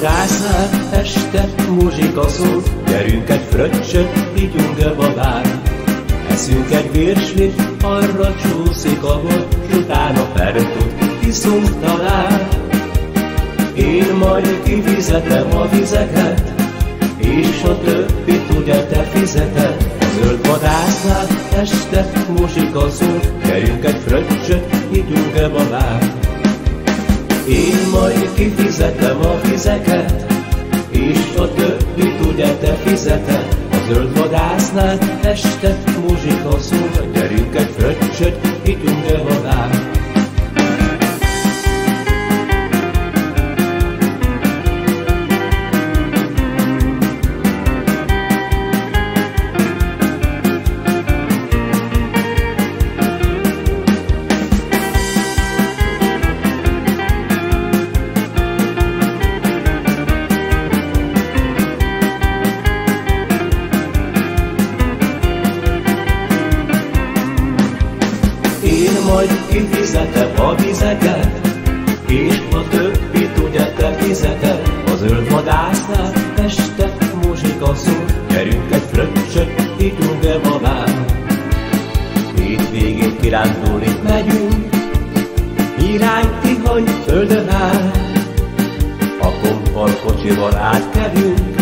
vadásznál este muzsika szól, gyerünk egy fröccsöt, vigyünk babán. Eszünk egy virslit, arra csúszik a bor, s utána fertőt iszunk talán. Én majd kifizetem a vizeket, és a többit ugye te fizeted. A zöld vadásznál este muzsika szól, gyerünk egy fröccsöt, vigyünk babán. Én majd kifizetem a vizeket, és a többit ugye te fizeted. A zöld vadásznál este muzsika szól, gyerünk egy fröccsöt, vigyünk babán. Én majd kifizetem a vizeket, és a többit ugye te fizeted. A zöld vadásznál este muzsika szól, gyerünk egy fröccsöt, vigyünk babán. Hétvégén kirándulni megyünk, irány Tihany földön áll. A kompal kocsival átkerünk,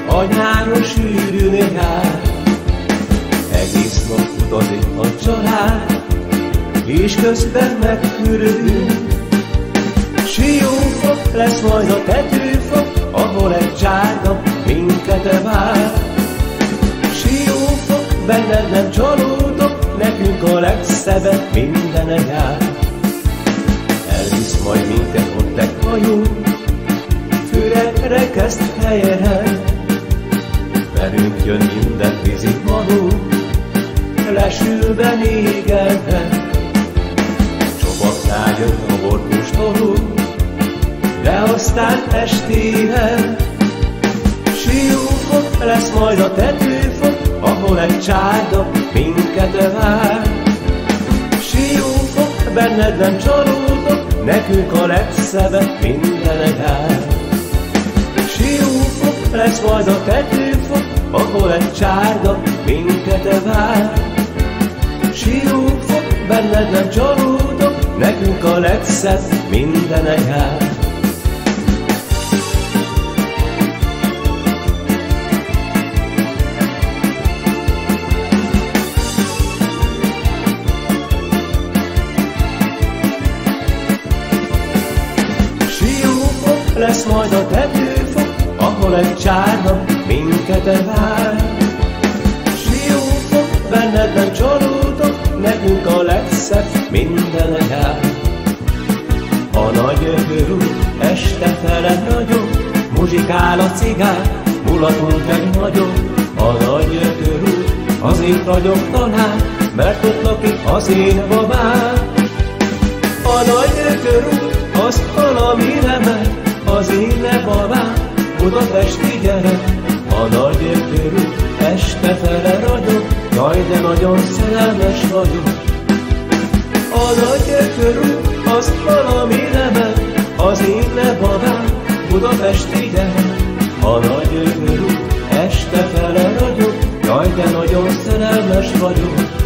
a nyáron sűrűn jár. Egész nap utazik a család, és közben megfürödünk. Siófok lesz majd a tetőfok, ahol egy csárda minket vár. Siófok, benned nem csalódok, nekünk a legszebb mindene jár. Elvisz majd minket ott egy hajó, Füredre kezd helyen. Velünk jön minden vízivaló, lesülve égelve. Csobaknál jön a borgós toló, de aztán estére Siófok lesz majd a tetőfok, ahol egy csárda minket vár. Siófok, benned nem csalódok, nekünk a legszebb mindene jár. Siófok lesz majd a tetőfok, ahol egy csárda minket vár. Siófok, benned nem csalódok, nekünk a legszebb mindene jár. Siófok lesz majd a tetőfok, ahol egy csárda minket vár. Siófok, benned nem csalódok, nekünk a legszebb mindene jár. A nagy körül este fele ragyog, muzsikál a cigány, mulatunk egy nagyot. A nagy körül azért ragyog talán, mert ott lakik az én babám. A nagy körül azt valami remek, az én babám, budapesti gyerek. A nagy körül este fele ragyog, jaj, de nagyon szerelmes vagyok. A nagy körül azt valami remek, az én babám, budapesti gyerek. A nagy körül este fele ragyog, jaj, de nagyon szerelmes vagyok.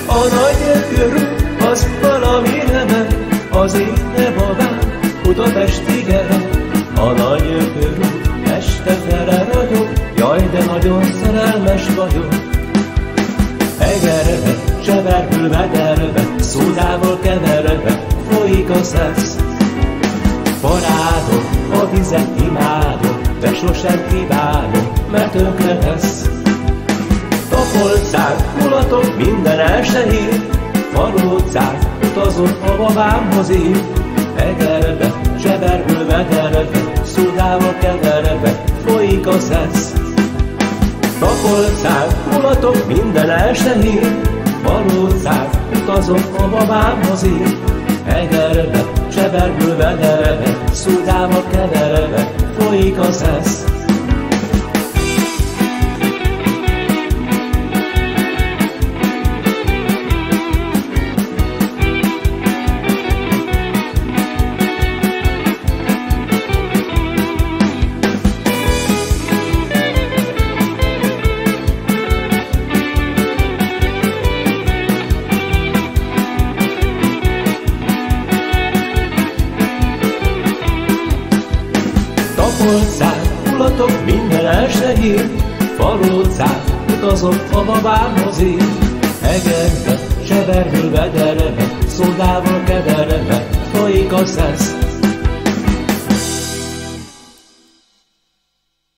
A nagy körül az valami remek, az én babám, budapesti gyerek. A nagy körül este fele ragyog, jaj, de nagyon szerelmes vagyok. Egerbe, cseverből mederbe, szódával keverbe folyik a szesz. Barádom, a vizet imádom, de sosem kívánok, mert tönkre tesz. Tapolcák, mulatok, minden el se hír, valócák, utazott a babámhoz ír. Egerbe, zseberből mederbe, szódával keverbe folyik a szesz. Tapolcák, mulatok, minden este hír, valócák, utazok a babámhoz ír. Egerbe, csevergő vederbe, Szudába keverve, folyik a szesz. Tapolcák, mulatok, minden este hír, valócák, utazok a babámhoz ír. Egerbe, csevergő vederbe, Szódával keverve, folyik a szesz.